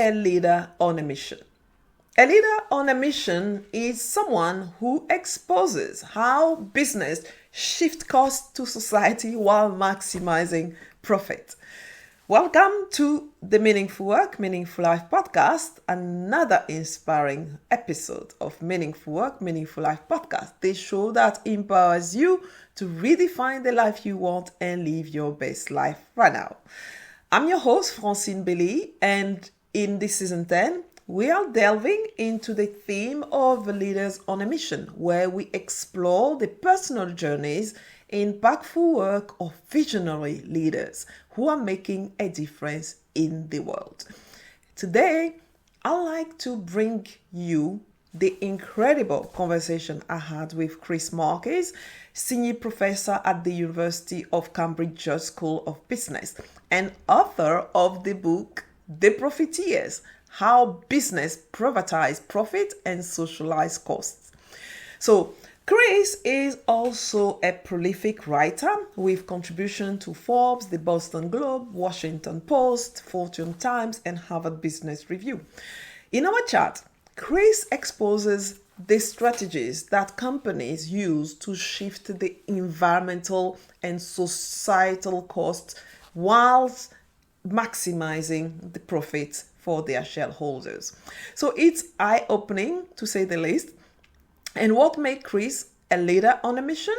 a leader on a mission? A leader on a mission is someone who exposes how business shifts costs to society while maximizing profit. Welcome to the Meaningful Work, Meaningful Life podcast, another inspiring episode of Meaningful Work, Meaningful Life podcast, the show that empowers you to redefine the life you want and live your best life right now. I'm your host, Francine Belly, and in this season 10, we are delving into the theme of leaders on a mission, where we explore the personal journeys, impactful work of visionary leaders who are making a difference in the world. Today, I'd like to bring you the incredible conversation I had with Chris Marquis, Sinyi Professor at the University of Cambridge School of Business and author of the book, The Profiteers, How Business Privatises Profit and Socialize Costs. So, Chris is also a prolific writer with contribution to Forbes, the Boston Globe, Washington Post, Fortune Times, and Harvard Business Review. In our chat, Chris exposes the strategies that companies use to shift the environmental and societal costs whilst maximizing the profits for their shareholders. So it's eye-opening, to say the least. And what makes Chris a leader on a mission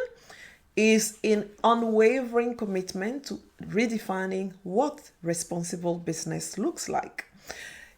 is an unwavering commitment to redefining what responsible business looks like.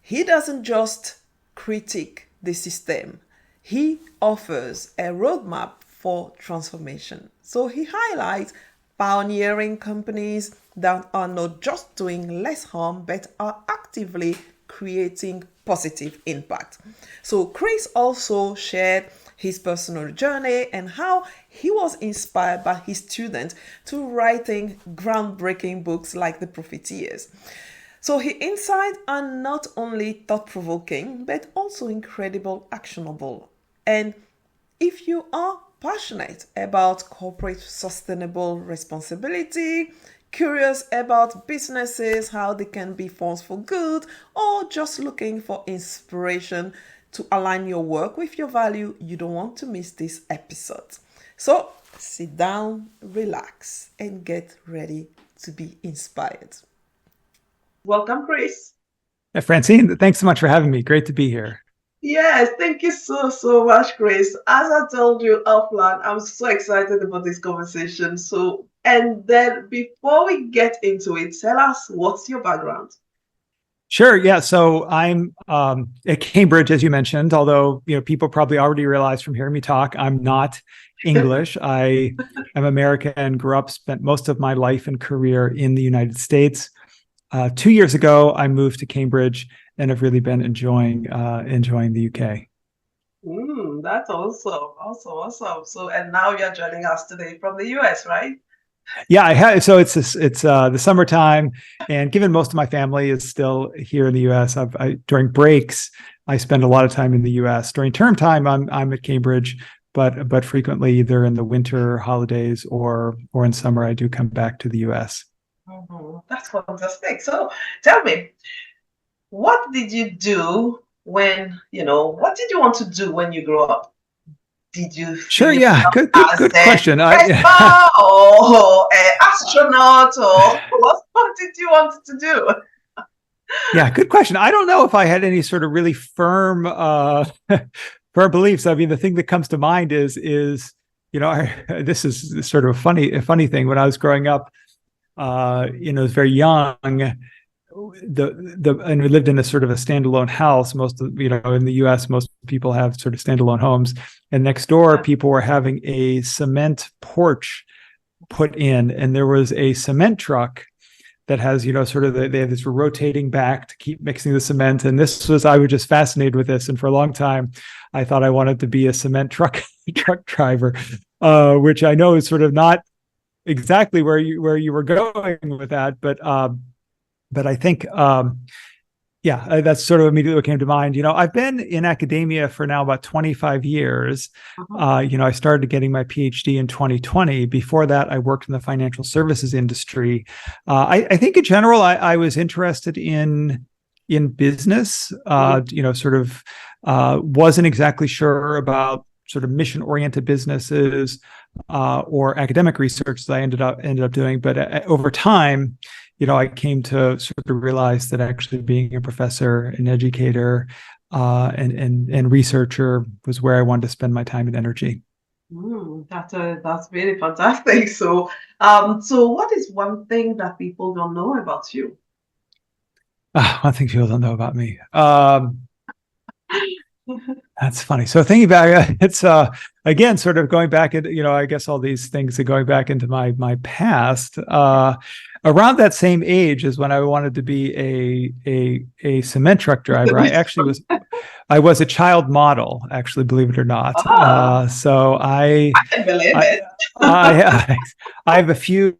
He doesn't just critique the system, he offers a roadmap for transformation. So he highlights pioneering companies that are not just doing less harm, but are actively creating positive impact. So Chris also shared his personal journey and how he was inspired by his students to writing groundbreaking books like The Profiteers. So his insights are not only thought-provoking, but also incredible actionable. And if you are passionate about corporate sustainable responsibility, curious about businesses, how they can be forced for good, or just looking for inspiration to align your work with your value, you don't want to miss this episode. So sit down, relax, and get ready to be inspired. Welcome, Chris. Francine, thanks so much for having me. Great to be here. Yes, thank you so much, Chris. As I told you offline, I'm so excited about this conversation. And then before we get into it, tell us, what's your background? Sure. Yeah. So I'm at Cambridge, as you mentioned, although people probably already realized from hearing me talk, I'm not English. I am American and grew up, spent most of my life and career in the United States. 2 years ago, I moved to Cambridge and have really been enjoying the UK. That's awesome. So, and now you're joining us today from the US, right? Yeah, I have. So it's the summertime, and given most of my family is still here in the U.S., during breaks I spend a lot of time in the U.S. During term time, I'm at Cambridge, but frequently either in the winter holidays or in summer I do come back to the U.S. That's fantastic. So tell me, what did you do what did you want to do when you grew up? Did you Sure, yeah. Good question. Or an astronaut, or what did you want to do? Yeah, good question. I don't know if I had any sort of really firm beliefs. I mean, the thing that comes to mind is this is sort of a funny thing. When I was growing up, I was very young. And we lived in a sort of a standalone house. Most of in the U.S., most people have sort of standalone homes. And next door, people were having a cement porch put in, and there was a cement truck that has they have this rotating back to keep mixing the cement. And I was just fascinated with this. And for a long time, I thought I wanted to be a cement truck driver, which I know is sort of not exactly where you were going with that, but I think that's sort of immediately what came to mind. I've been in academia for now about 25 years. I started getting my PhD in 2020. Before that, I worked in the financial services industry. I think in general, I was interested in in business, sort of wasn't exactly sure about sort of mission-oriented businesses or academic research that I ended up doing. But over time, I came to sort of realize that actually being a professor, an educator, and researcher was where I wanted to spend my time and energy. That's really fantastic. So, what is one thing that people don't know about you? One thing people don't know about me. That's funny. So thinking about it, it's again sort of going back into, I guess all these things are going back into my past. Around that same age is when I wanted to be a cement truck driver. I was a child model, actually, believe it or not. So I can believe it. I have a few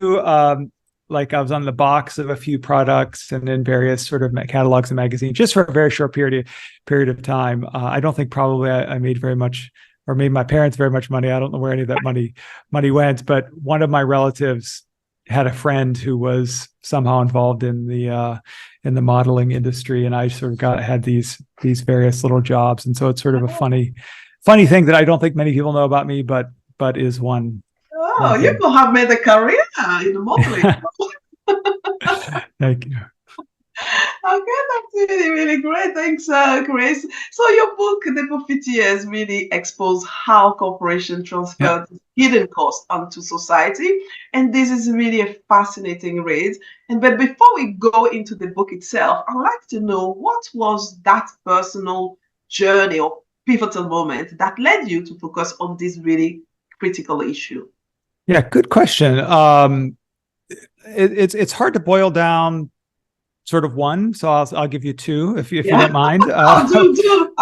like I was on the box of a few products and in various sort of catalogs and magazines just for a very short period of time. I don't think probably I made very much or made my parents very much money. I don't know where any of that money went, but one of my relatives had a friend who was somehow involved in the modeling industry, and I sort of had these various little jobs, and so it's sort of a funny thing that I don't think many people know about me, but is one. Oh, you could have made a career in the modeling. Thank you. Okay, that's really, really great. Thanks, Chris. So your book, The Profiteers, really expose how corporation transfer hidden costs onto society. And this is really a fascinating read. But before we go into the book itself, I'd like to know what was that personal journey or pivotal moment that led you to focus on this really critical issue? Yeah, good question. It's hard to boil down sort of one, so I'll give you two if you don't mind. I'll take two.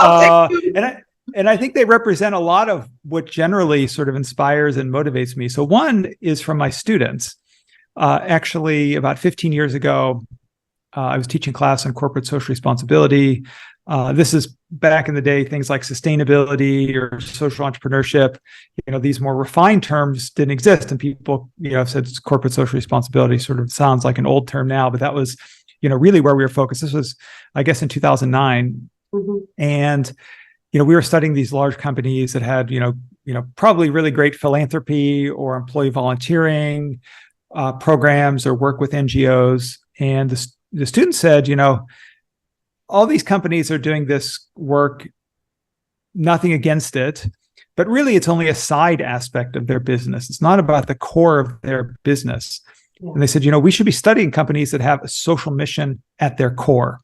And I think they represent a lot of what generally sort of inspires and motivates me. So one is from my students. Actually, about 15 years ago, I was teaching class on corporate social responsibility. This is back in the day, things like sustainability or social entrepreneurship, these more refined terms didn't exist. And people, have said corporate social responsibility sort of sounds like an old term now, but that was, really where we were focused. This was, I guess, in 2009. Mm-hmm. And, we were studying these large companies that had, probably really great philanthropy or employee volunteering programs or work with NGOs. And the student said, all these companies are doing this work, nothing against it, but really it's only a side aspect of their business. It's not about the core of their business. Yeah. And they said, we should be studying companies that have a social mission at their core.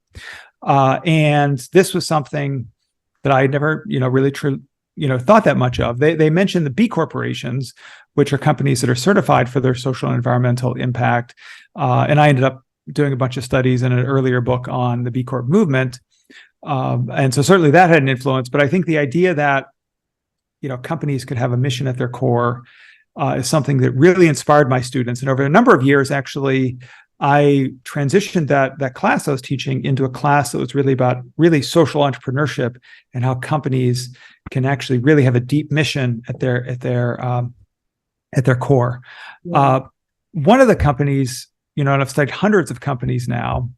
And this was something that I never, really thought that much of. They mentioned the B corporations, which are companies that are certified for their social and environmental impact. And I ended up doing a bunch of studies in an earlier book on the B Corp movement. And so certainly that had an influence, but I think the idea that, companies could have a mission at their core is something that really inspired my students. And over a number of years, actually, I transitioned that class I was teaching into a class that was really about really social entrepreneurship and how companies can actually really have a deep mission at their core. Yeah. One of the companies, and I've studied hundreds of companies now,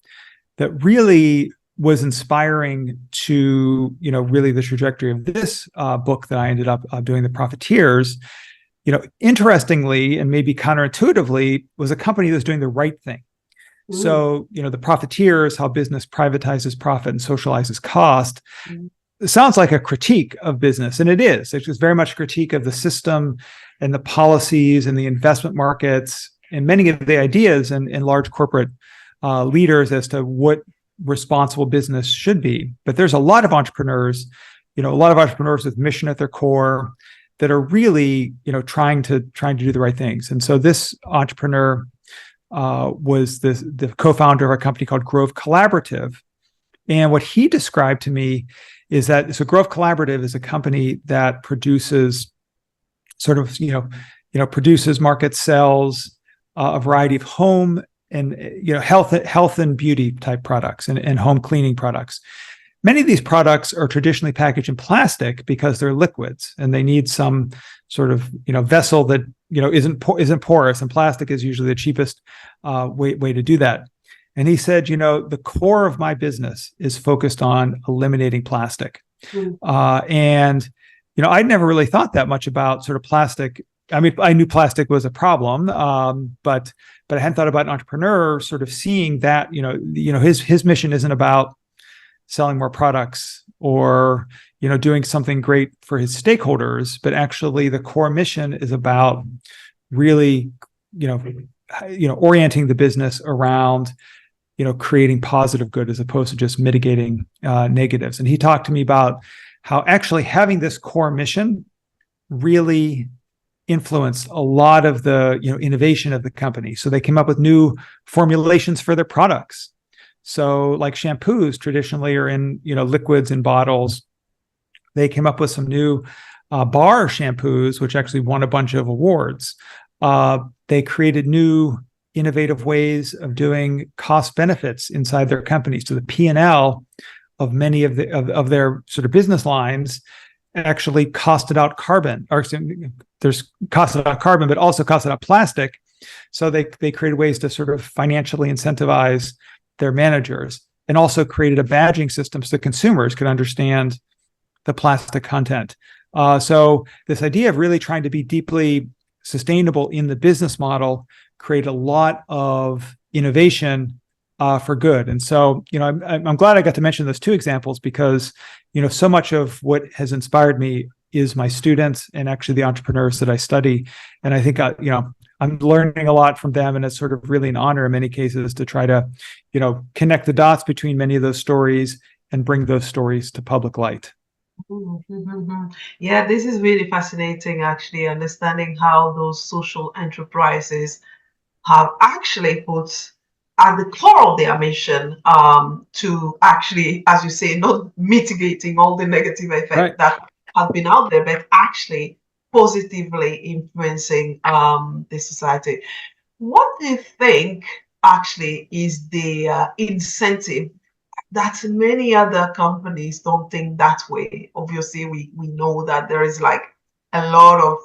that really was inspiring to, really the trajectory of this book that I ended up doing, The Profiteers, interestingly and maybe counterintuitively, was a company that was doing the right thing. Ooh. So, the Profiteers, how business privatizes profit and socializes cost, it sounds like a critique of business, and it is. It's just very much a critique of the system and the policies and the investment markets and many of the ideas and large corporate leaders as to what responsible business should be. But there's a lot of entrepreneurs, with mission at their core that are really, trying to do the right things. And so this entrepreneur was the co-founder of a company called Grove Collaborative. And what he described to me is that Grove Collaborative is a company that produces sort of, produces, markets, sells a variety of home and health and beauty type products and home cleaning products. Many of these products are traditionally packaged in plastic because they're liquids and they need some sort of vessel that isn't porous, and plastic is usually the cheapest way to do that. And he said, the core of my business is focused on eliminating plastic. And, I'd never really thought that much about sort of plastic. I mean, I knew plastic was a problem, but I hadn't thought about an entrepreneur sort of seeing that, his mission isn't about selling more products or, doing something great for his stakeholders, but actually the core mission is about really, orienting the business around, creating positive good as opposed to just mitigating negatives. And he talked to me about how actually having this core mission really influenced a lot of the innovation of the company. So they came up with new formulations for their products. So like shampoos traditionally are in liquids and bottles. They came up with some new bar shampoos, which actually won a bunch of awards. They created new innovative ways of doing cost benefits inside their companies. So the P&L of many of their sort of business lines actually costed out carbon, or there's costed out carbon, but also costed out plastic. So they created ways to sort of financially incentivize their managers, and also created a badging system so consumers could understand the plastic content. So this idea of really trying to be deeply sustainable in the business model create a lot of innovation for good. And so, I'm glad I got to mention those two examples because, so much of what has inspired me is my students and actually the entrepreneurs that I study. And I think, I'm learning a lot from them, and it's sort of really an honor in many cases to try to, connect the dots between many of those stories and bring those stories to public light. Yeah, this is really fascinating, actually, understanding how those social enterprises have actually put at the core of their mission to actually, as you say, not mitigating all the negative effects that have been out there, but actually positively influencing the society. What do you think actually is the incentive that many other companies don't think that way? Obviously, we know that there is like a lot of,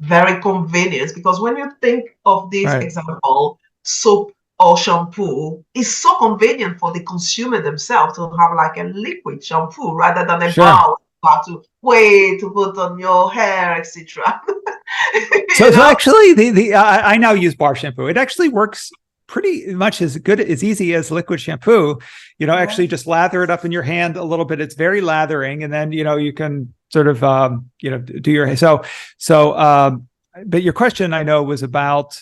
very convenient, because when you think of this example, soap or shampoo is so convenient for the consumer themselves to have like a liquid shampoo rather than a bar you have to wait to put on your hair, etc. So actually, I now use bar shampoo. It actually works pretty much as good, as easy as liquid shampoo. Actually just lather it up in your hand a little bit. It's very lathering, and then you can sort of do your but your question, I know, was about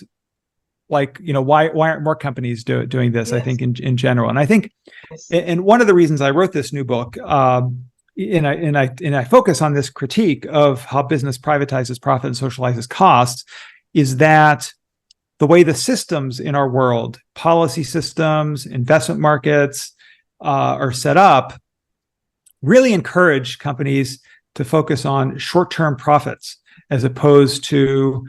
like why aren't more companies doing this? I think in general, and I think and one of the reasons I wrote this new book, and I focus on this critique of how business privatizes profit and socializes costs, is that the way the systems in our world, policy systems, investment markets, are set up, really encourage companies to focus on short-term profits as opposed to,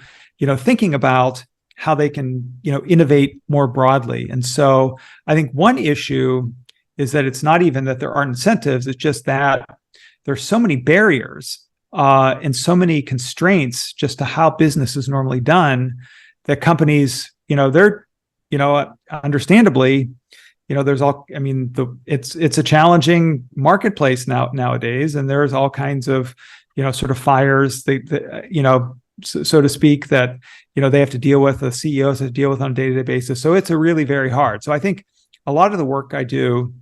thinking about how they can, innovate more broadly. And so I think one issue is that it's not even that there aren't incentives, it's just that there's so many barriers and so many constraints just to how business is normally done that companies, they're, understandably, there's all, it's a challenging marketplace nowadays, and there's all kinds of, sort of fires, so to speak, that, they have to deal with, the CEOs have to deal with on a day-to-day basis. So it's a really very hard. So I think a lot of the work I do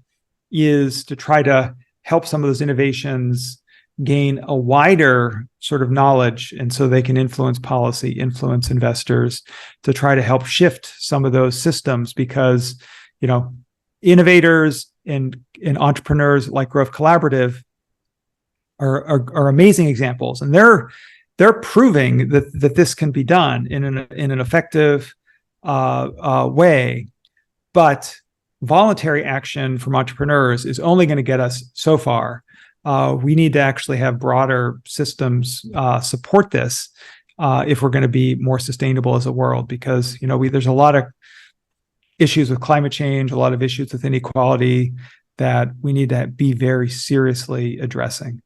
is to try to help some of those innovations gain a wider sort of knowledge, and so they can influence policy, influence investors, to try to help shift some of those systems, because innovators and entrepreneurs like Growth Collaborative are amazing examples, and they're proving that this can be done in an effective way. But voluntary action from entrepreneurs is only going to get us so far. We need to actually have broader systems support this if we're going to be more sustainable as a world, because there's a lot of issues with climate change, a lot of issues with inequality that we need to be very seriously addressing.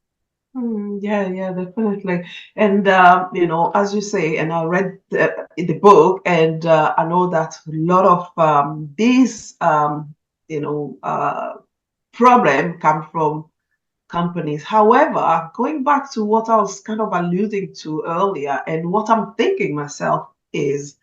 Yeah, definitely. And as you say, and I read in the book, and I know that a lot of these problem come from companies. However, going back to what I was kind of alluding to earlier, and what I'm thinking myself is,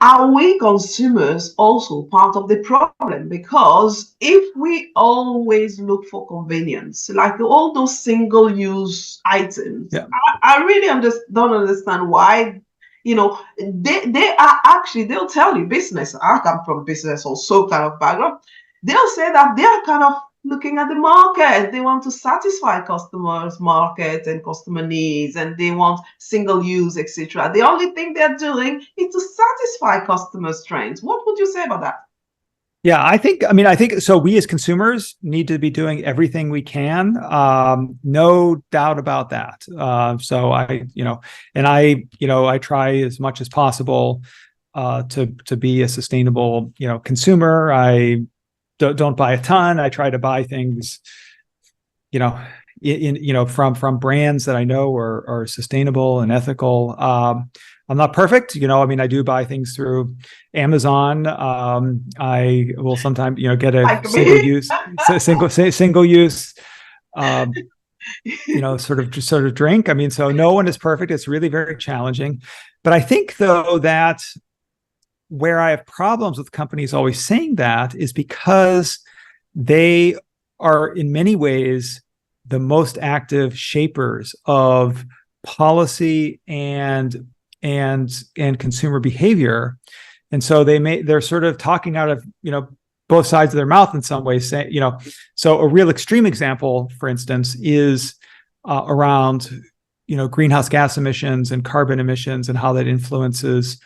are we consumers also part of the problem? Because if we always look for convenience, like all those single-use items, Yeah. I really don't understand why. They are actually, they'll tell you business. I come from business also kind of background. They'll say that they are kind of looking at the market. They want to satisfy customers' market and customer needs, and they want single use, etc. The only thing they're doing is to satisfy customers' trends. What would you say about that? Yeah, I think so. We as consumers need to be doing everything we can. No doubt about that. So I try as much as possible to be a sustainable, consumer. I don't buy a ton. I try to buy things, from brands that I know are sustainable and ethical. I'm not perfect, I do buy things through Amazon. I will sometimes, get a Like single me? use, single use, sort of drink. So no one is perfect. It's really very challenging. But I think though that where I have problems with companies always saying that is because they are in many ways the most active shapers of policy and consumer behavior. And so they're sort of talking out of, both sides of their mouth in some ways, saying, so a real extreme example, for instance, is around, greenhouse gas emissions and carbon emissions and how that influences,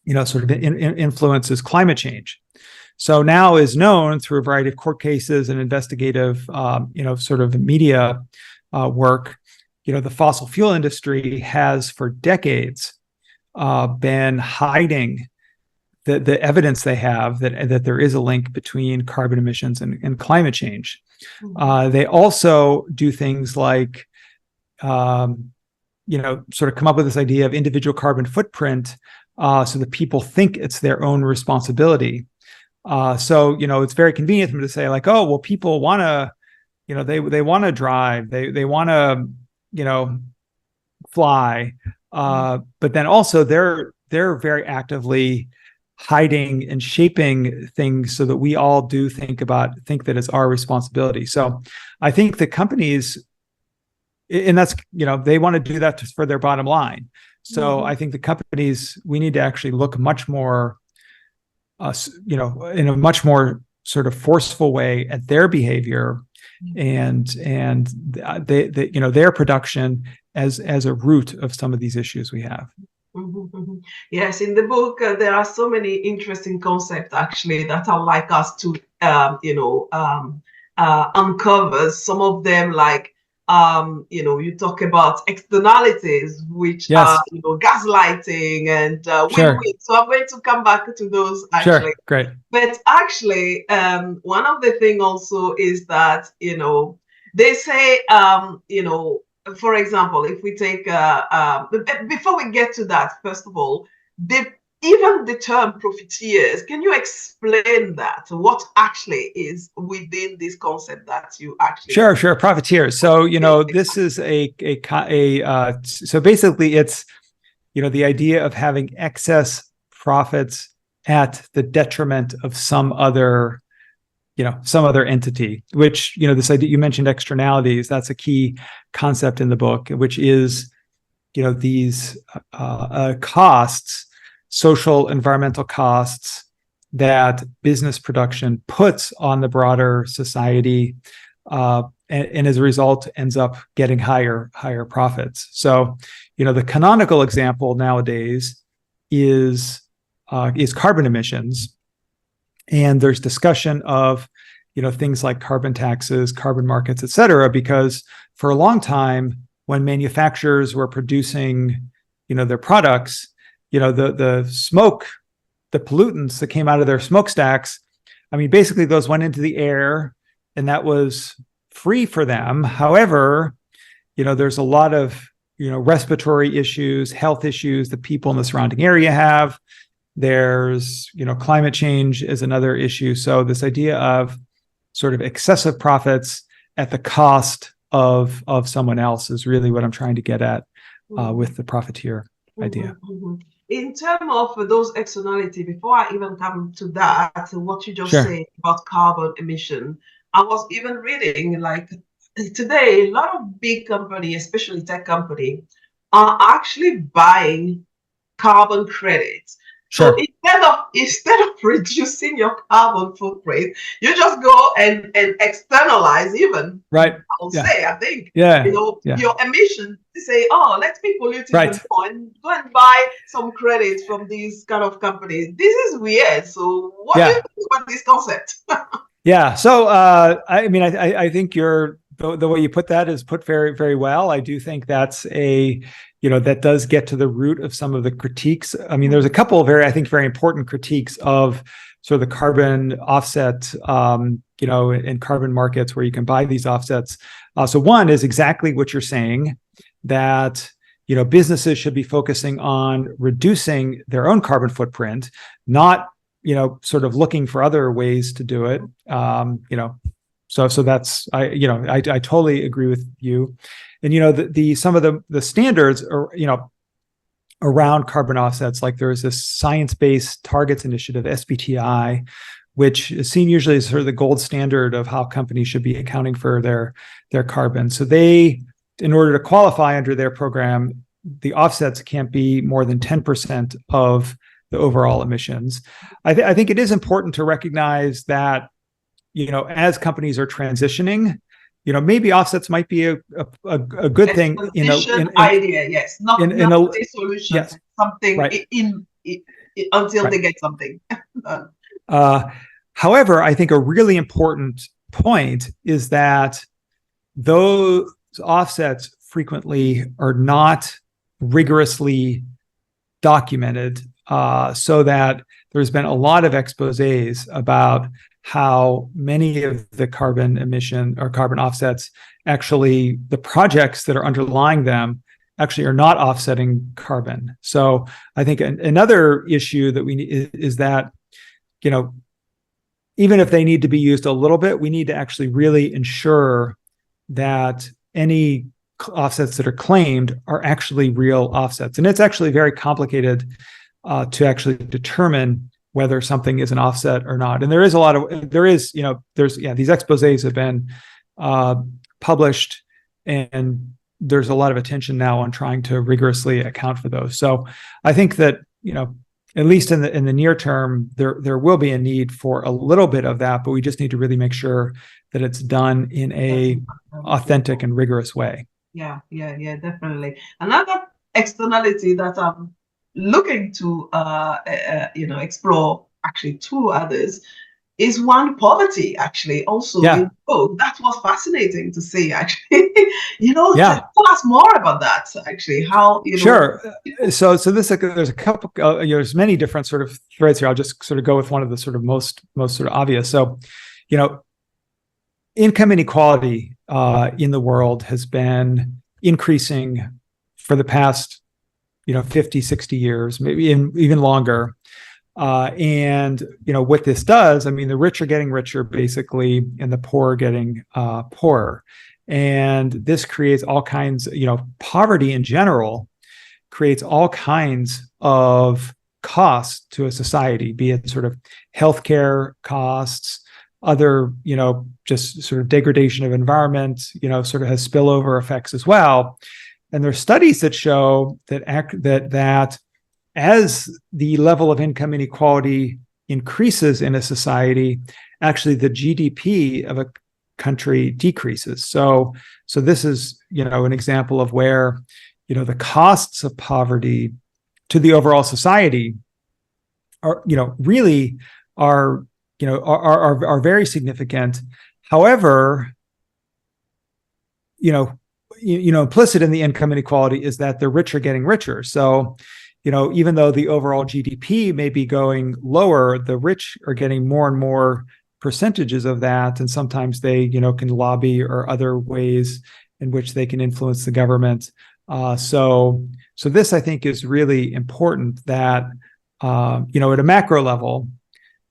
influences climate change. So now is known through a variety of court cases and investigative, sort of media work. The fossil fuel industry has for decades been hiding the evidence they have that there is a link between carbon emissions and climate change. They also do things like, sort of come up with this idea of individual carbon footprint, so that people think it's their own responsibility. So it's very convenient for them to say like, oh, well, people want to, they want to drive, they want to, fly, but then also they're very actively hiding and shaping things so that we all do think that it's our responsibility. So I think the companies, and that's, they want to do that for their bottom line. So I think the companies, we need to actually look much more, in a much more sort of forceful way at their behavior and they their production as a root of some of these issues we have. Yes, in the book there are so many interesting concepts actually that I'd like us to uncover. Some of them, like you talk about externalities, which Yes. are gaslighting and Sure. win-win. So I'm going to come back to those actually. Sure. Great. But actually, one of the thing also is that they say for example, if we take before we get to that, first of all, even the term profiteers, can you explain that? What actually is within this concept that you actually... Sure. Profiteers. So, this is so basically it's, the idea of having excess profits at the detriment of some other entity, which, this idea, you mentioned externalities, that's a key concept in the book, which is, these costs, social, environmental costs that business production puts on the broader society, and as a result ends up getting higher profits. So, the canonical example nowadays is carbon emissions. And there's discussion of, things like carbon taxes, carbon markets, et cetera, because for a long time, when manufacturers were producing, their products, the smoke, the pollutants that came out of their smokestacks, basically those went into the air and that was free for them. However, there's a lot of respiratory issues, health issues that people in the surrounding area have. There's, climate change is another issue. So this idea of sort of excessive profits at the cost of someone else is really what I'm trying to get at with the profiteer idea. In terms of those externality, before I even come to that, what you just said about carbon emission, I was even reading like today, a lot of big companies, especially tech companies, are actually buying carbon credits. So instead of reducing your carbon footprint, you just go and externalize even. Right. I think your emission. Say, oh, let's be polluting more and go and buy some credits from these kind of companies. This is weird. So what do you think about this concept? So I think the way you put that is put very, very well. I do think that's that does get to the root of some of the critiques. I mean, there's a couple of very important critiques of sort of the carbon offset, in carbon markets where you can buy these offsets. So one is exactly what you're saying, that businesses should be focusing on reducing their own carbon footprint, not sort of looking for other ways to do it. So that's I totally agree with you. And some of the standards are around carbon offsets, like there's this Science-Based Targets Initiative, SBTI, which is seen usually as sort of the gold standard of how companies should be accounting for their carbon. So in order to qualify under their program, the offsets can't be more than 10% of the overall emissions. I think it is important to recognize that, as companies are transitioning, maybe offsets might be a good thing. Idea, yes, not a solution. Yes, something until they get something. However, I think a really important point is that those offsets frequently are not rigorously documented, so that there's been a lot of exposés about how many of the carbon emission or carbon offsets, actually the projects that are underlying them actually are not offsetting carbon. So I think another issue that we need is that, even if they need to be used a little bit, we need to actually really ensure that any offsets that are claimed are actually real offsets. And it's actually very complicated to actually determine whether something is an offset or not. And there's these exposés have been published, and there's a lot of attention now on trying to rigorously account for those. So I think that, at least in the near term, there will be a need for a little bit of that, but we just need to really make sure that it's done in a authentic and rigorous way. Yeah, definitely. Another externality that I'm looking to explore, actually two others, is one poverty, actually, also. That was fascinating to see, actually. Tell us more about that, actually. How Sure. So there's a couple, there's many different sort of threads here. I'll just sort of go with one of the sort of most sort of obvious. So, income inequality in the world has been increasing for the past 50, 60 years, maybe even longer. And what this does, I mean, the rich are getting richer, basically, and the poor are getting poorer. And this creates all kinds, poverty in general creates all kinds of costs to a society, be it sort of healthcare costs, other, just sort of degradation of environment, sort of has spillover effects as well. And there are studies that show that as the level of income inequality increases in a society, actually the GDP of a country decreases. So this is, an example of where, the costs of poverty to the overall society are, really are very significant. However, implicit in the income inequality is that the rich are getting richer. So, even though the overall GDP may be going lower, the rich are getting more and more percentages of that. And sometimes they, can lobby or other ways in which they can influence the government So this, I think, is really important that, at a macro level,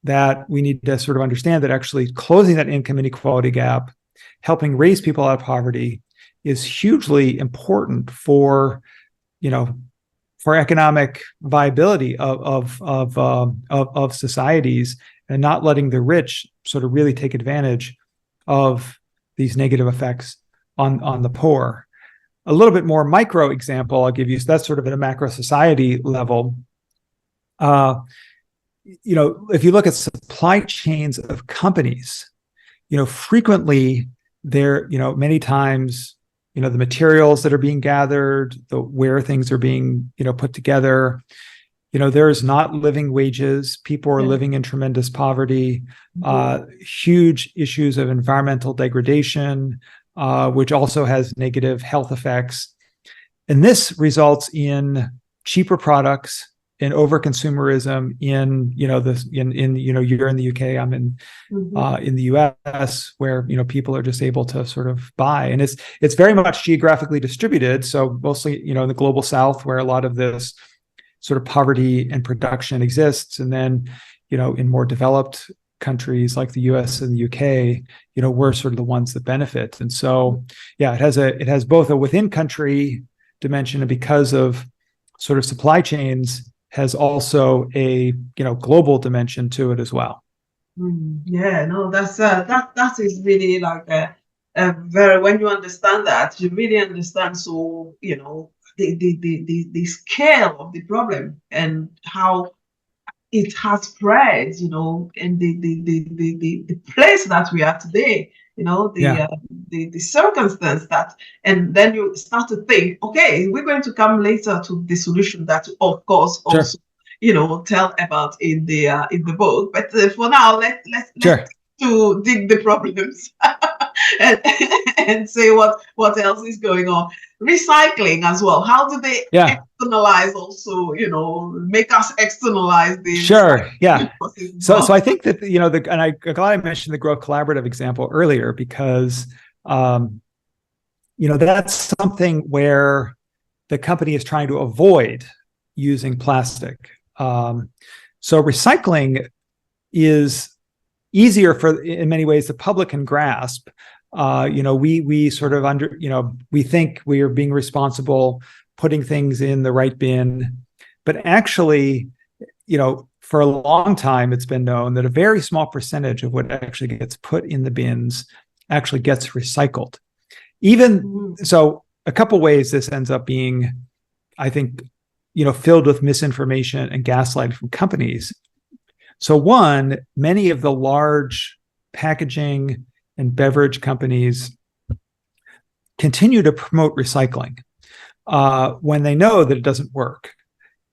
that we need to sort of understand that actually closing that income inequality gap, helping raise people out of poverty, is hugely important for, for economic viability of societies, and not letting the rich sort of really take advantage of these negative effects on the poor. A little bit more micro example I'll give you. So that's sort of at a macro society level. If you look at supply chains of companies, frequently there, many times, the materials that are being gathered, where things are being, put together, there's not living wages. People are living in tremendous poverty, huge issues of environmental degradation, which also has negative health effects. And this results in cheaper products, in overconsumerism, you're in the UK, I'm in the US, where people are just able to sort of buy, and it's very much geographically distributed. So mostly in the global South, where a lot of this sort of poverty and production exists, and then in more developed countries like the US and the UK, we're sort of the ones that benefit. And so it has both a within country dimension, and because of sort of supply chains, has also a global dimension to it as well. Yeah, no, that is really like a very, when you understand that, you really understand. So the scale of the problem and how it has spread, and the place that we are today, the circumstance that, and then you start to think, okay, we're going to come later to the solution that, of course, also, tell about in the book. But for now, let's to dig the problems and say what else is going on. Recycling as well. How do they externalize also, make us externalize the So I think that, and I'm glad I mentioned the Growth Collaborative example earlier, because that's something where the company is trying to avoid using plastic. So recycling is easier in many ways, the public can grasp. We sort of we think we are being responsible, putting things in the right bin, but actually, for a long time, it's been known that a very small percentage of what actually gets put in the bins actually gets recycled. Even so, a couple ways this ends up being, I think, filled with misinformation and gaslighting from companies. So one, many of the large packaging and beverage companies continue to promote recycling when they know that it doesn't work.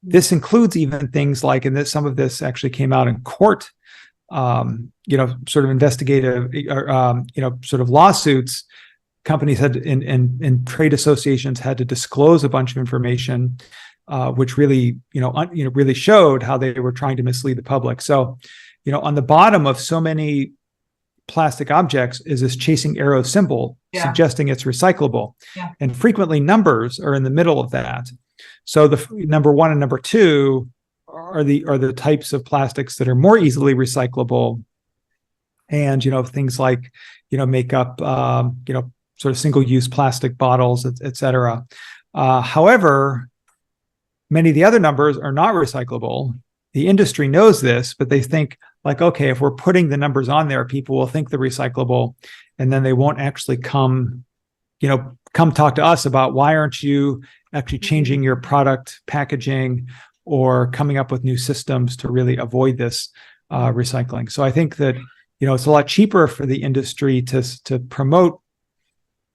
This includes even things like, and some of this actually came out in court, sort of investigative, sort of lawsuits. Companies had, and trade associations had to disclose a bunch of information, which really, really showed how they were trying to mislead the public. So, on the bottom of so many plastic objects is this chasing arrow symbol, suggesting it's recyclable. And frequently numbers are in the middle of that. So the number 1 and number 2 are the types of plastics that are more easily recyclable. And, things like, makeup, sort of single-use plastic bottles, et cetera. However, many of the other numbers are not recyclable. The industry knows this, but they think like, okay, if we're putting the numbers on there, people will think they're recyclable, and then they won't actually come talk to us about why aren't you actually changing your product packaging or coming up with new systems to really avoid this recycling. So I think that, it's a lot cheaper for the industry to promote,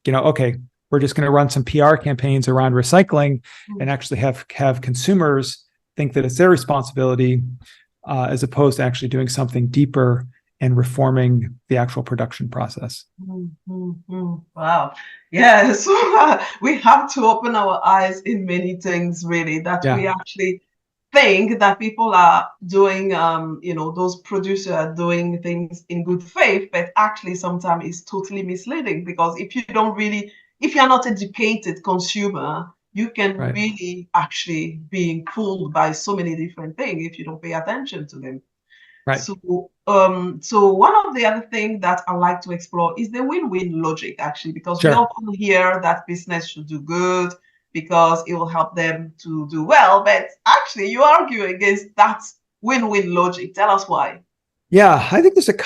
okay, we're just going to run some PR campaigns around recycling and actually have consumers think that it's their responsibility, as opposed to actually doing something deeper and reforming the actual production process. Wow. Yeah. So we have to open our eyes in many things, really, that we actually think that people are doing, those producers are doing things in good faith, but actually sometimes it's totally misleading, because if you're not educated consumer, you can Right. really actually being fooled by so many different things if you don't pay attention to them. Right. So one of the other things that I like to explore is the win-win logic, actually, because we Sure. often hear that business should do good because it will help them to do well, but actually you argue against that win-win logic. Tell us why. Yeah, I think there's a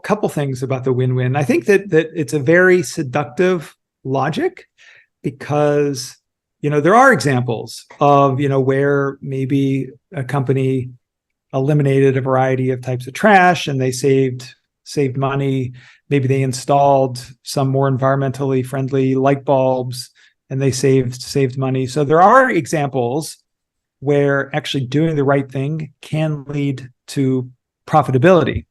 couple things about the win-win. I think that it's a very seductive logic because there are examples of where maybe a company eliminated a variety of types of trash and they saved money. Maybe they installed some more environmentally friendly light bulbs and they saved money. So there are examples where actually doing the right thing can lead to profitability.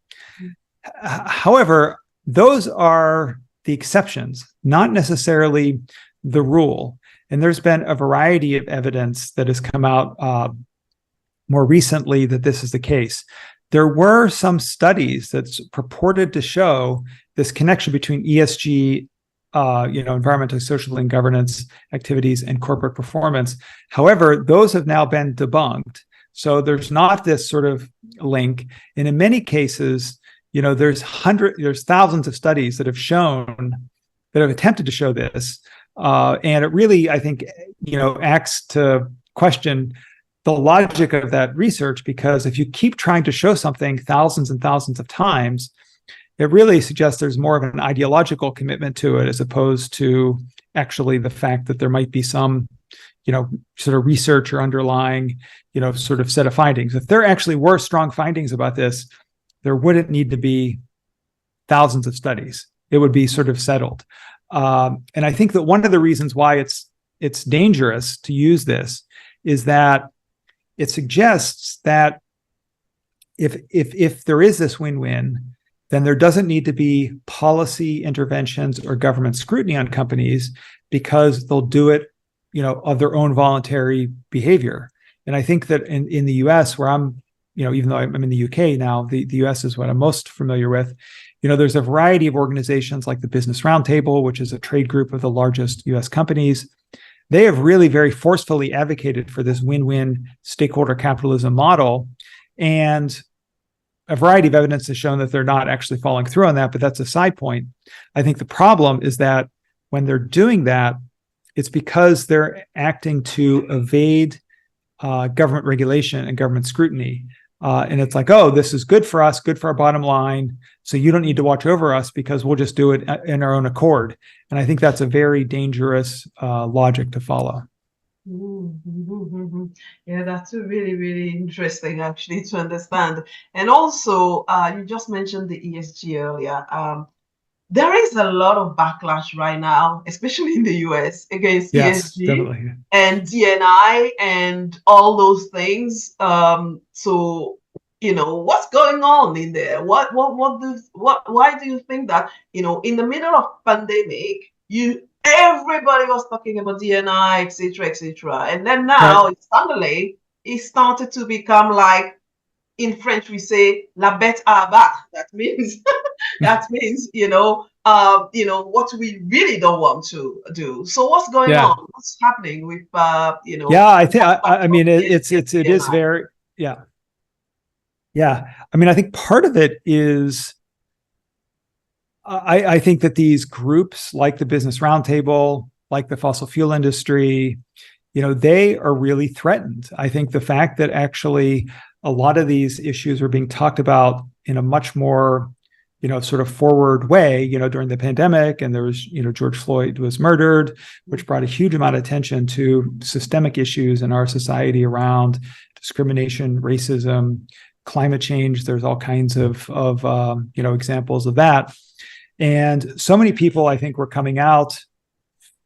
However, those are the exceptions, not necessarily the rule. And there's been a variety of evidence that has come out more recently that this is the case. There were some studies that purported to show this connection between ESG, environmental, social, and governance activities and corporate performance. However, those have now been debunked. So there's not this sort of link. And in many cases, there's thousands of studies that have attempted to show this. And it really, I think, acts to question the logic of that research, because if you keep trying to show something thousands and thousands of times, it really suggests there's more of an ideological commitment to it as opposed to actually the fact that there might be some, sort of research or underlying, sort of set of findings. If there actually were strong findings about this, there wouldn't need to be thousands of studies. It would be sort of settled. And I think that one of the reasons why it's dangerous to use this is that it suggests that if there is this win-win, then there doesn't need to be policy interventions or government scrutiny on companies because they'll do it, of their own voluntary behavior. And I think that in the US, where I'm, even though I'm in the UK now, the US is what I'm most familiar with. There's a variety of organizations like the Business Roundtable, which is a trade group of the largest US companies. They have really very forcefully advocated for this win-win stakeholder capitalism model. And a variety of evidence has shown that they're not actually following through on that, but that's a side point. I think the problem is that when they're doing that, it's because they're acting to evade government regulation and government scrutiny. And it's like, oh, this is good for us, good for our bottom line. So you don't need to watch over us because we'll just do it in our own accord. And I think that's a very dangerous logic to follow. Mm-hmm. Yeah, that's really, really interesting actually to understand. And also, you just mentioned the ESG earlier. There is a lot of backlash right now, especially in the US, against Yes, ESG definitely. and DNI and all those things. So what's going on in there? Why do you think that in the middle of pandemic, everybody was talking about DNI, etc., etc., and then Right. now suddenly it started to become like, in French, we say "la bête à abattre." That means what we really don't want to do. So what's going Yeah. on? What's happening with Yeah, I think I mean ESG and it is DNI? very yeah. Yeah. I mean, I think part of it is I think that these groups like the Business Roundtable, like the fossil fuel industry, they are really threatened. I think the fact that actually a lot of these issues are being talked about in a much more, sort of forward way, during the pandemic, and there was, George Floyd was murdered, which brought a huge amount of attention to systemic issues in our society around discrimination, racism, climate change. There's all kinds of examples of that. And so many people, I think, were coming out,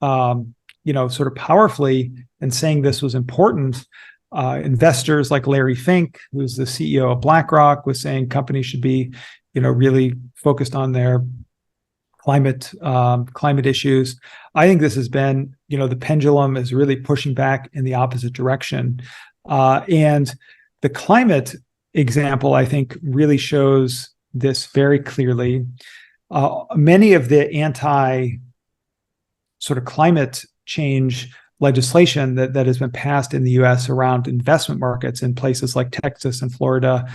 sort of powerfully and saying this was important. Investors like Larry Fink, who's the CEO of BlackRock, was saying companies should be, really focused on their climate issues. I think this has been, the pendulum is really pushing back in the opposite direction. And the climate example, I think, really shows this very clearly. Many of the anti sort of climate change legislation that has been passed in the US around investment markets in places like Texas and Florida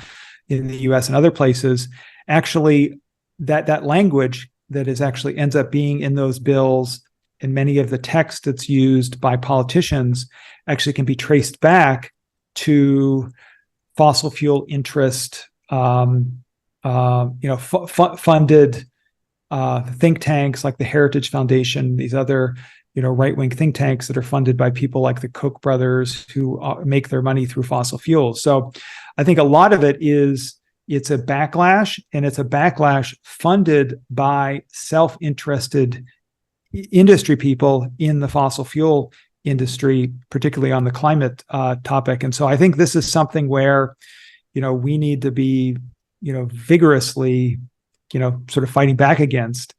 in the US and other places, actually that language that is actually ends up being in those bills and many of the text that's used by politicians actually can be traced back to fossil fuel interest, funded think tanks like the Heritage Foundation, these other right-wing think tanks that are funded by people like the Koch brothers who make their money through fossil fuels. So I think a lot of it's a backlash, and it's a backlash funded by self-interested industry people in the fossil fuel industry, particularly on the climate topic. And so I think this is something where, we need to be, vigorously, sort of fighting back against,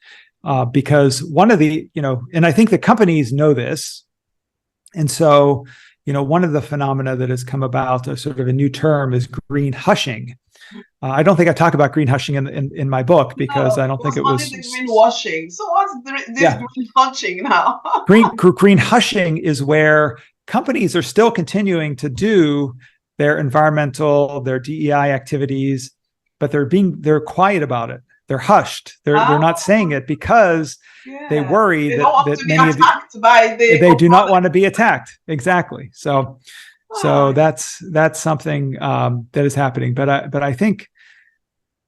because one of the, and I think the companies know this. And so, one of the phenomena that has come about, a sort of a new term, is green hushing. I don't think I talk about green hushing in my book because I don't think it was greenwashing. So what's this green hushing now? green hushing is where companies are still continuing to do their environmental, their DEI activities, but they're quiet about it. They're hushed. They're not saying it because they worry that many of they do not want to be attacked. Exactly. So that's something that is happening. But I think,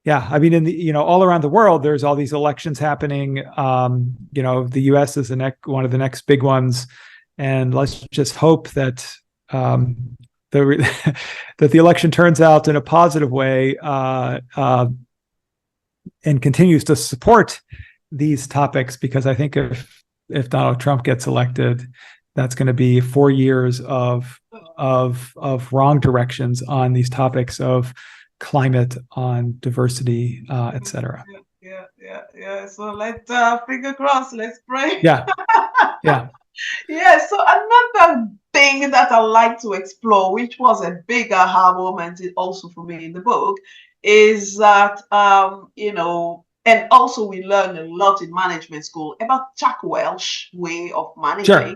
I mean, in the all around the world, there's all these elections happening. The U.S. is one of the next big ones, and let's just hope that that the election turns out in a positive way and continues to support these topics, because I think if Donald Trump gets elected, that's going to be 4 years of wrong directions on these topics of climate, on diversity, et cetera. Yeah. So let's finger crossed. Let's pray. Yeah. So another thing that I like to explore, which was a big aha moment also for me in the book, is that and also we learned a lot in management school about Jack Welch way of managing. Sure.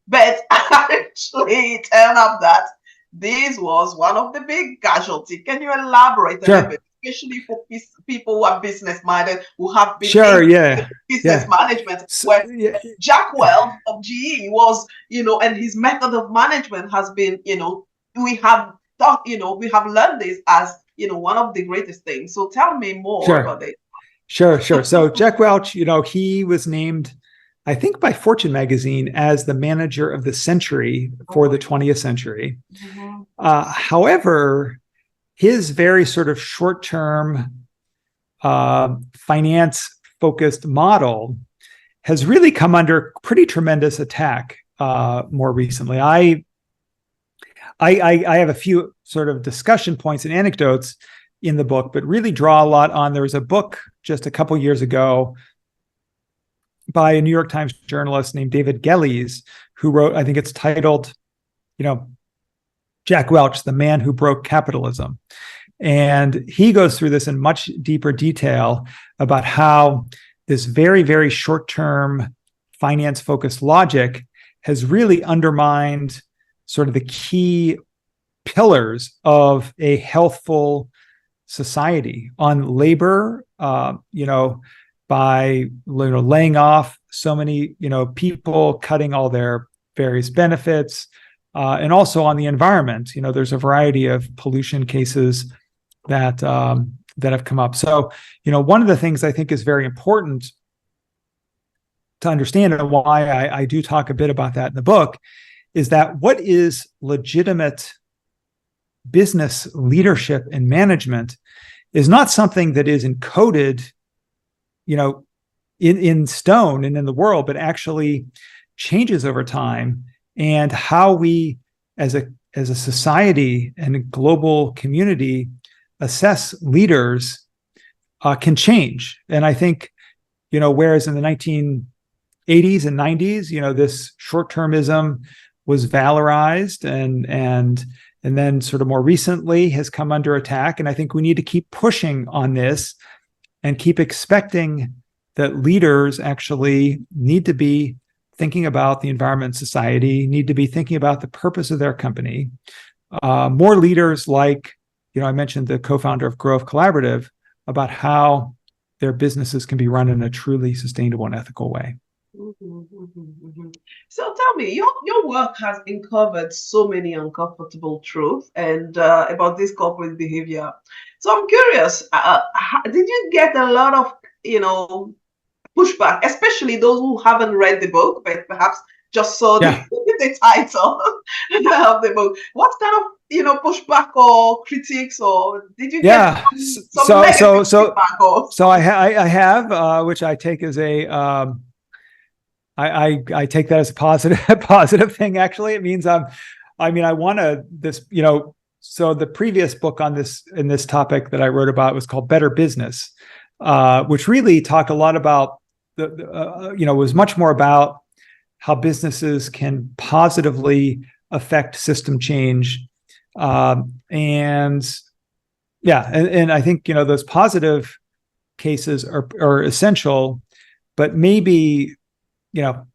But actually, it turned out that this was one of the big casualties. Can you elaborate a little bit, especially for people who are business-minded, who have been business management? Jack Welch of GE was, and his method of management has been, we have learned this as, one of the greatest things. So tell me more about it. Sure. So Jack Welch, he was named, I think, by Fortune magazine as the manager of the century for the 20th century. Mm-hmm. However, his very sort of short-term finance-focused model has really come under pretty tremendous attack more recently. I have a few sort of discussion points and anecdotes in the book, but really draw a lot on, there was a book just a couple years ago by a New York Times journalist named David Gelles, who wrote, I think it's titled, Jack Welch, the Man Who Broke Capitalism. And he goes through this in much deeper detail about how this very, very short-term finance-focused logic has really undermined sort of the key pillars of a healthful society on labor, by laying off so many people, cutting all their various benefits, and also on the environment. There's a variety of pollution cases that have come up. So one of the things I think is very important to understand, and why I do talk a bit about that in the book, is that what is legitimate business leadership and management is not something that is encoded in stone and in the world, but actually changes over time. And how we as a society and a global community assess leaders can change. And I think, whereas in the 1980s and 90s, this short-termism was valorized and then sort of more recently has come under attack. And I think we need to keep pushing on this and keep expecting that leaders actually need to be thinking about the environment and society, need to be thinking about the purpose of their company. More leaders like, I mentioned the co-founder of Grove Collaborative, about how their businesses can be run in a truly sustainable and ethical way. So tell me, your work has uncovered so many uncomfortable truths and about this corporate behavior. So I'm curious, did you get a lot of, pushback, especially those who haven't read the book, but perhaps just saw the title of the book? What kind of pushback or critiques, or did you get some negative feedback? So I have, which I take as a I take that as a positive thing. Actually, it means I want to this. So the previous book on this topic that I wrote about was called Better Business, which really talked a lot about was much more about how businesses can positively affect system change. And I think, those positive cases are essential, but maybe they're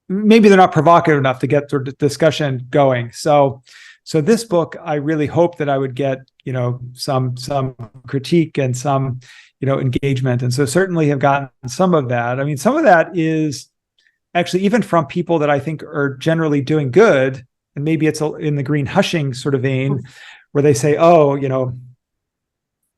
not provocative enough to get sort of discussion going. So this book, I really hope that I would get, some critique and some, engagement. And so certainly have gotten some of that. I mean, some of that is actually even from people that I think are generally doing good. And maybe it's in the green hushing sort of vein, where they say, "Oh,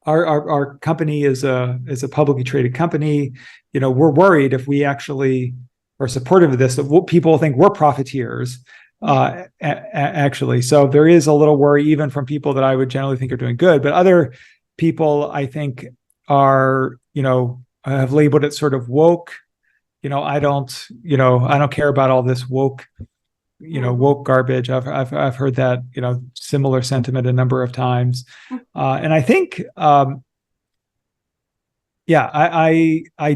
our company is a publicly traded company. We're worried if we actually are supportive of this, that people think we're profiteers." Actually, so there is a little worry even from people that I would generally think are doing good, but other people I think are, have labeled it sort of woke. I don't care about all this woke garbage. I've heard that, similar sentiment a number of times. And I think, I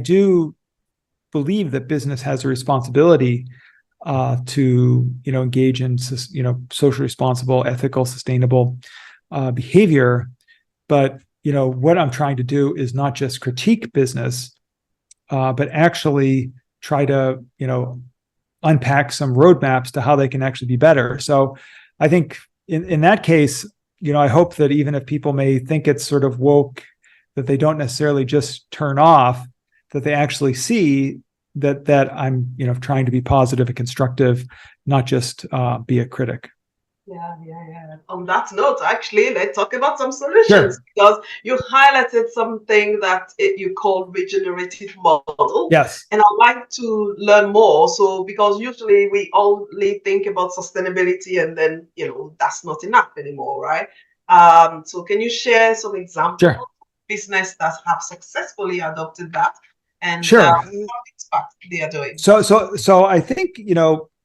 do believe that business has a responsibility to, engage in, social responsible, ethical, sustainable behavior. But, what I'm trying to do is not just critique business, but actually try to, unpack some roadmaps to how they can actually be better. So I think in that case, I hope that even if people may think it's sort of woke, that they don't necessarily just turn off, that they actually see that I'm, trying to be positive and constructive, not just be a critic. Yeah. On that note, actually, let's talk about some solutions, because you highlighted something that you call regenerative model. Yes. And I'd like to learn more. So, because usually we only think about sustainability and then, that's not enough anymore, right? So can you share some examples of business that have successfully adopted that and what they are doing? So I think,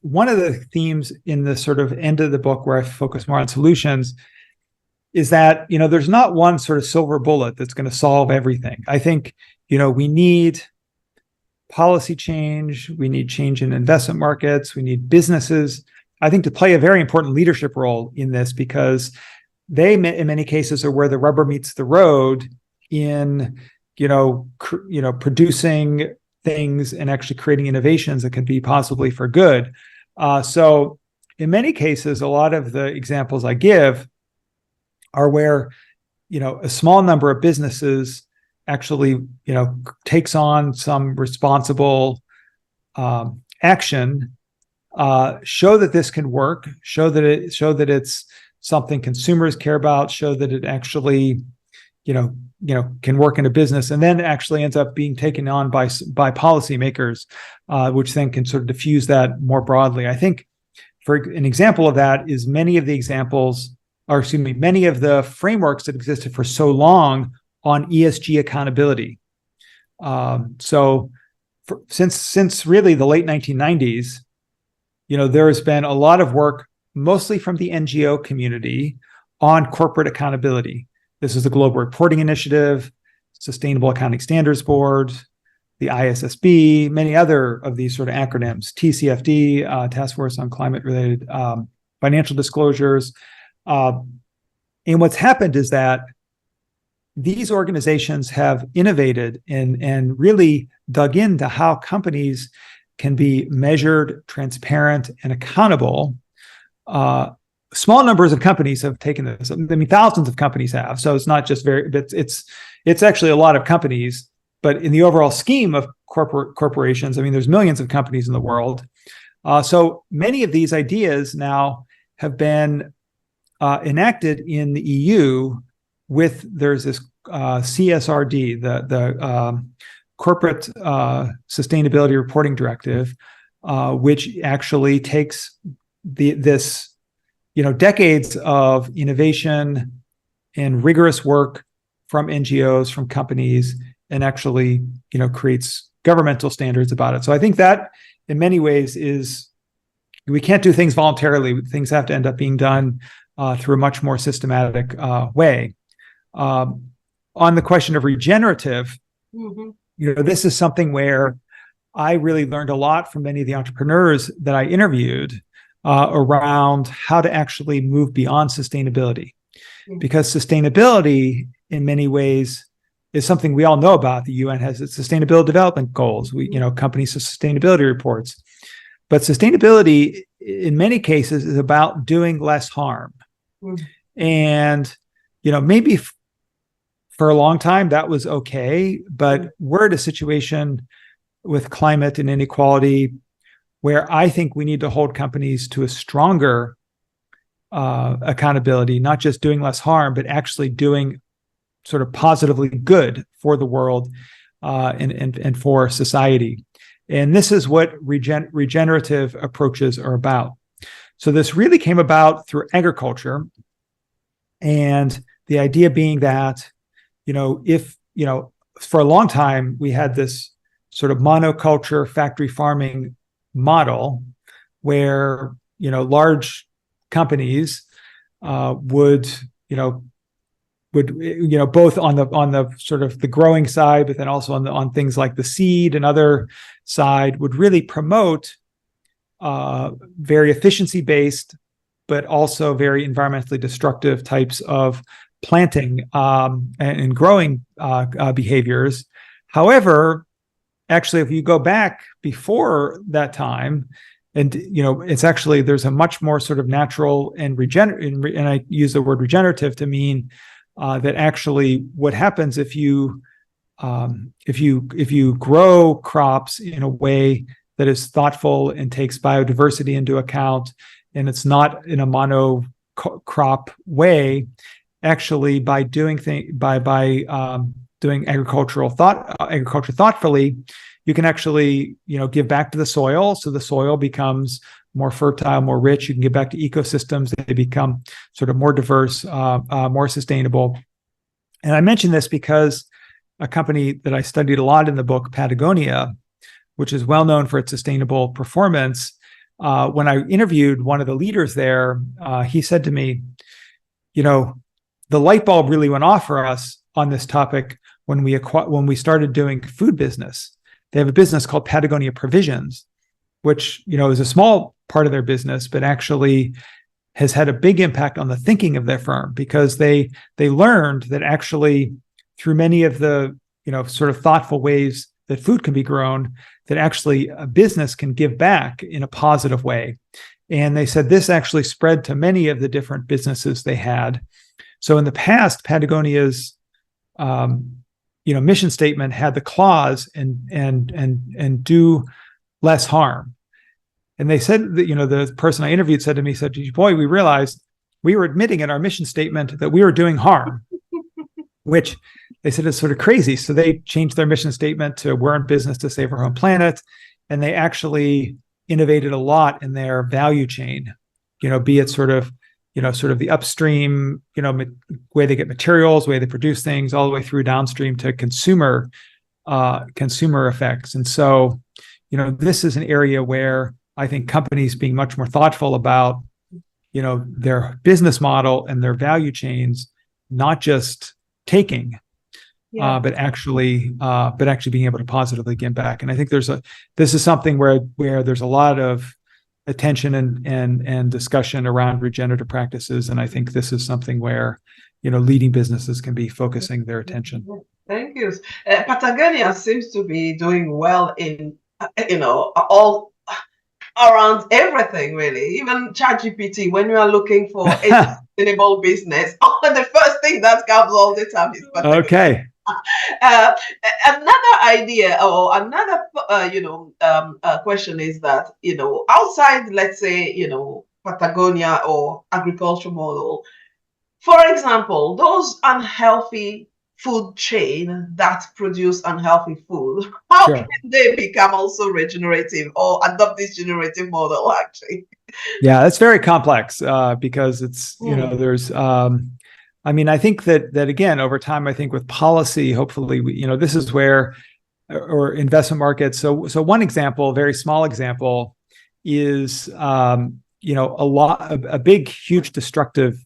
one of the themes in the sort of end of the book where I focus more on solutions is that, there's not one sort of silver bullet that's going to solve everything. I think, we need policy change, we need change in investment markets, we need businesses, I think, to play a very important leadership role in this, because they, in many cases, are where the rubber meets the road in, producing things and actually creating innovations that can be possibly for good. So in many cases, a lot of the examples I give are where, a small number of businesses actually, takes on some responsible action, show that this can work, show that it's something consumers care about, show that it actually, can work in a business, and then actually ends up being taken on by policymakers, which then can sort of diffuse that more broadly. I think, for an example of that is many of the frameworks that existed for so long on ESG accountability. Since really the late 1990s, there has been a lot of work, mostly from the NGO community, on corporate accountability. This is the Global Reporting Initiative, Sustainable Accounting Standards Board, the ISSB, many other of these sort of acronyms, TCFD, Task Force on Climate-Related Financial Disclosures. And what's happened is that these organizations have innovated and really dug into how companies can be measured, transparent, and accountable. Small numbers of companies have taken this. I mean, thousands of companies have. So it's not just it's actually a lot of companies. But in the overall scheme of corporations, I mean, there's millions of companies in the world. So many of these ideas now have been enacted in the EU. There's this CSRD, the Corporate Sustainability Reporting Directive, which actually takes this decades of innovation and rigorous work from NGOs, from companies, and actually creates governmental standards about it. So I think that in many ways we can't do things voluntarily. Things have to end up being done through a much more systematic way. On the question of regenerative, this is something where I really learned a lot from many of the entrepreneurs that I interviewed around how to actually move beyond sustainability. Because sustainability, in many ways, is something we all know about. The UN has its sustainable development goals. Companies have sustainability reports. But sustainability, in many cases, is about doing less harm. And, maybe for a long time that was okay, but we're at a situation with climate and inequality where I think we need to hold companies to a stronger accountability, not just doing less harm, but actually doing sort of positively good for the world and for society. And this is what regenerative approaches are about. So this really came about through agriculture, and the idea being that, if, for a long time we had this sort of monoculture factory farming model where, large companies would both on the sort of the growing side, but then also on things like the seed and other side, would really promote very efficiency based, but also very environmentally destructive types of planting and growing behaviors. However, actually, if you go back before that time, and it's actually, there's a much more sort of natural and and I use the word regenerative to mean that actually what happens if you grow crops in a way that is thoughtful and takes biodiversity into account, and it's not in a mono crop way, actually by doing doing agriculture thoughtfully, you can actually give back to the soil, so the soil becomes more fertile, more rich. You can get back to ecosystems; they become sort of more diverse, more sustainable. And I mention this because a company that I studied a lot in the book, Patagonia, which is well known for its sustainable performance, when I interviewed one of the leaders there, he said to me, the light bulb really went off for us on this topic when we started doing food business. They have a business called Patagonia Provisions, which is a small part of their business, but actually has had a big impact on the thinking of their firm, because they learned that actually through many of the sort of thoughtful ways that food can be grown, that actually a business can give back in a positive way. And they said this actually spread to many of the different businesses they had. So in the past, Patagonia's mission statement had the clause and do less harm. And they said that, the person I interviewed said to me, boy, we realized we were admitting in our mission statement that we were doing harm, which they said is sort of crazy. So they changed their mission statement to we're in business to save our home planet. And they actually innovated a lot in their value chain, be it sort of the upstream, way they get materials, way they produce things, all the way through downstream to consumer effects. And so, this is an area where I think companies being much more thoughtful about, their business model and their value chains, not just taking, but actually being able to positively give back. And I think this is something where there's a lot of attention and discussion around regenerative practices. And I think this is something where, leading businesses can be focusing their attention. Thank you. Patagonia seems to be doing well in all around everything, really. Even ChatGPT, when you are looking for a sustainable business, the first thing that comes all the time is Patagonia. Okay. Uh, Another idea or another, question is that, outside, let's say, Patagonia or agriculture model, for example, those unhealthy food chain that produce unhealthy food, how Sure. can they become also regenerative or adopt this generative model actually? Yeah, it's very complex because it's, Mm, there's, I mean, I think that again, over time, I think with policy, hopefully, this is where, or investment markets. So one example, a very small example, is, a big, huge destructive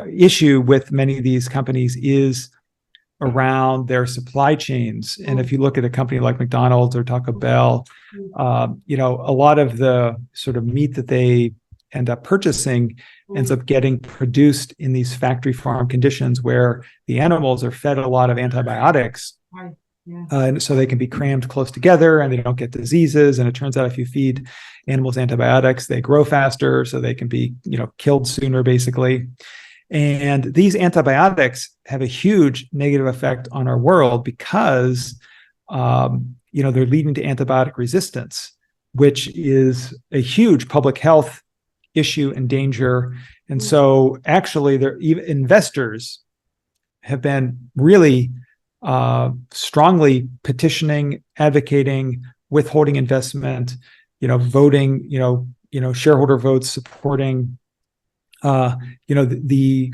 issue with many of these companies is around their supply chains. And if you look at a company like McDonald's or Taco Bell, a lot of the sort of meat that they end up purchasing ends up getting produced in these factory farm conditions where the animals are fed a lot of antibiotics. right. Yeah. And so they can be crammed close together and they don't get diseases. And it turns out if you feed animals antibiotics, they grow faster, so they can be, killed sooner, basically. And these antibiotics have a huge negative effect on our world because, they're leading to antibiotic resistance, which is a huge public health issue and danger. And so actually, even investors have been really strongly petitioning, advocating, withholding investment, voting, shareholder votes supporting, these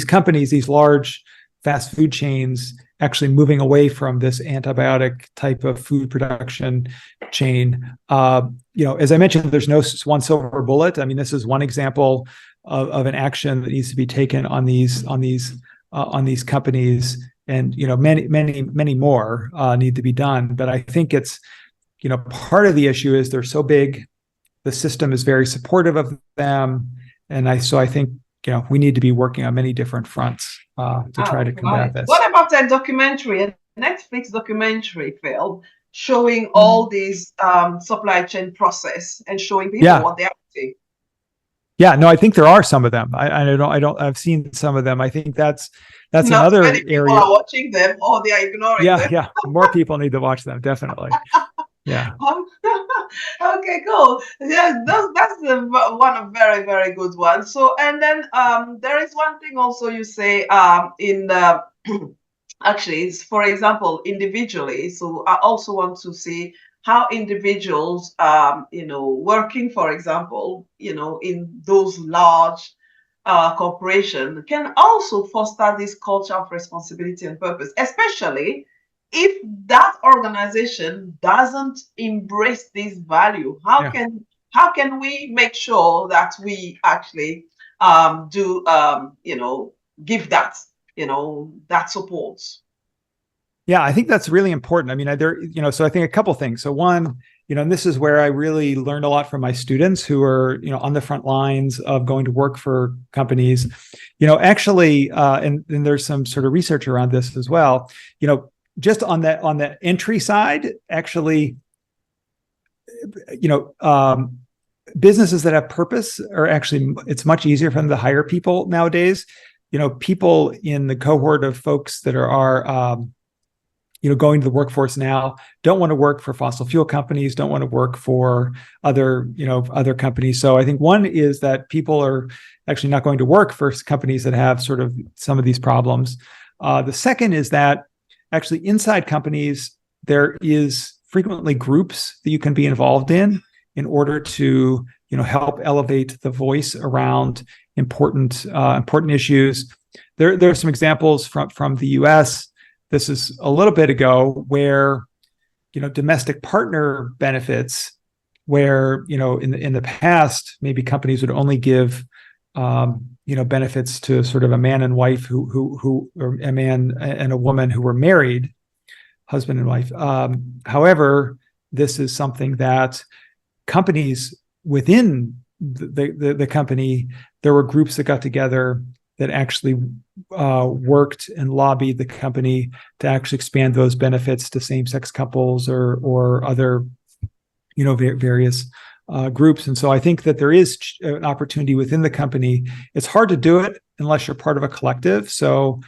companies, these large fast food chains, actually moving away from this antibiotic type of food production chain. As I mentioned, there's no one silver bullet. I mean, this is one example of an action that needs to be taken on these companies, and many more need to be done. But I think it's part of the issue is they're so big, the system is very supportive of them, and I think we need to be working on many different fronts to try to combat this. What about a documentary, a Netflix documentary film showing all these supply chain process and showing people what they are doing? Yeah, no, I think there are some of them. I've seen some of them. I think that's another many people area. Are watching them or they are ignoring them. Yeah, more people need to watch them, definitely. Yeah. Okay, cool. Yeah, that's one of very, very good ones. So, and then there is one thing also you say in the actually, is, for example, individually. So I also want to see how individuals, working, for example, in those large corporation can also foster this culture of responsibility and purpose, especially if that organization doesn't embrace this value. How can we make sure that we actually do give that that support? Yeah, I think that's really important. I mean, so I think a couple things. So one, and this is where I really learned a lot from my students who are, on the front lines of going to work for companies, actually, and there's some sort of research around this as well, just on that entry side, actually, businesses that have purpose are actually, it's much easier for them to hire people nowadays. People in the cohort of folks that are going to the workforce now don't want to work for fossil fuel companies, don't want to work for other companies. So I think one is that people are actually not going to work for companies that have sort of some of these problems. The second is that actually inside companies, there is frequently groups that you can be involved in order to help elevate the voice around important issues. There are some examples from the U.S. This is a little bit ago where, domestic partner benefits, where, in the past, maybe companies would only give, benefits to sort of a man and wife or a man and a woman who were married, husband and wife. However, this is something that companies within the company, there were groups that got together that actually worked and lobbied the company to actually expand those benefits to same-sex couples or other, various groups. And so I think that there is an opportunity within the company. It's hard to do it unless you're part of a collective. So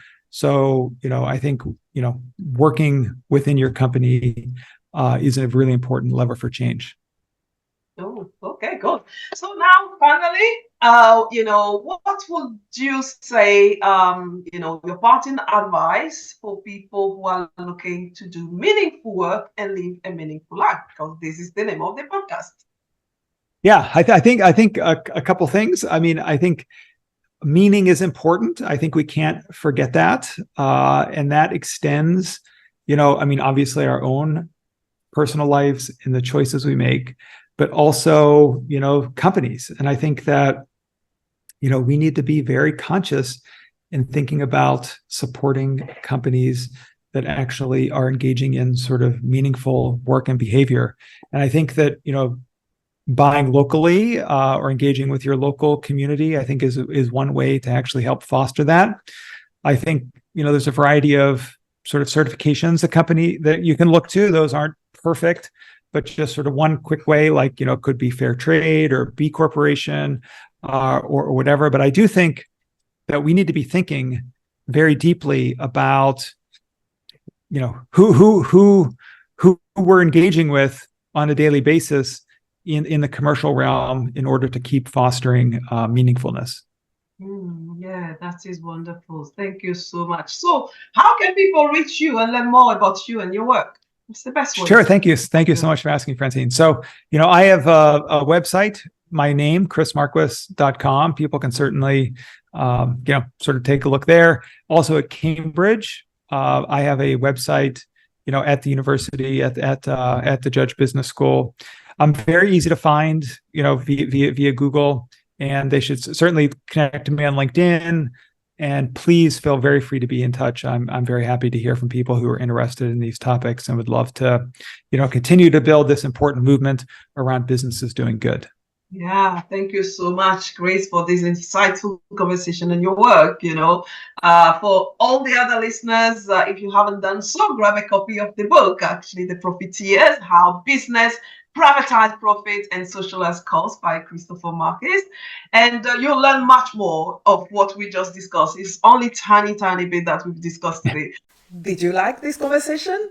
I think working within your company is a really important lever for change. Oh, okay, good. So now, finally, what would you say, your parting advice for people who are looking to do meaningful work and live a meaningful life? Because this is the name of the podcast. Yeah, I think a couple things. I mean, I think meaning is important. I think we can't forget that, and that extends, obviously our own personal lives and the choices we make, but also, companies. And I think that, we need to be very conscious in thinking about supporting companies that actually are engaging in sort of meaningful work and behavior. And I think that, buying locally or engaging with your local community, I think is one way to actually help foster that. I think, there's a variety of sort of certifications that you can look to. Those aren't perfect, but just sort of one quick way, like, could be Fair Trade or B Corporation or whatever. But I do think that we need to be thinking very deeply about, who we're engaging with on a daily basis in the commercial realm in order to keep fostering meaningfulness. Yeah, that is wonderful. Thank you so much. So how can people reach you and learn more about you and your work? What's the best way? Sure. Thank you. Thank you so much for asking, Francine. So, I have a website, my name, chrismarquis.com. People can certainly, sort of take a look there. Also at Cambridge, I have a website, at the university, at the Judge Business School. I'm very easy to find, via Google, and they should certainly connect to me on LinkedIn. And please feel very free to be in touch. I'm very happy to hear from people who are interested in these topics and would love to, continue to build this important movement around businesses doing good. Yeah, thank you so much, Grace, for this insightful conversation and your work. For all the other listeners, if you haven't done so, grab a copy of the book, actually, The Profiteers, How Business Privatize Profit and Socialize Costs by Christopher Marquis. And you'll learn much more of what we just discussed. It's only tiny bit that we've discussed today. Did you like this conversation?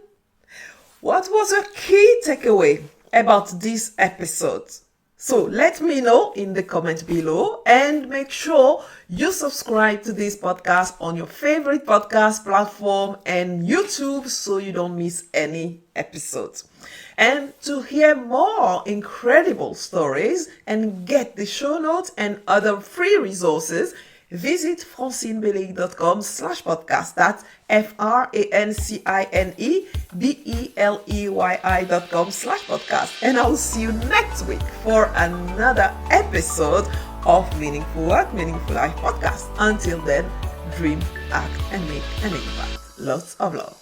What was your key takeaway about this episode? So let me know in the comment below, and make sure you subscribe to this podcast on your favorite podcast platform and YouTube so you don't miss any episodes. And to hear more incredible stories and get the show notes and other free resources, visit francinebeley.com/podcast. That's Francinebeley.com/podcast. And I'll see you next week for another episode of Meaningful Work, Meaningful Life podcast. Until then, dream, act, and make an impact. Lots of love.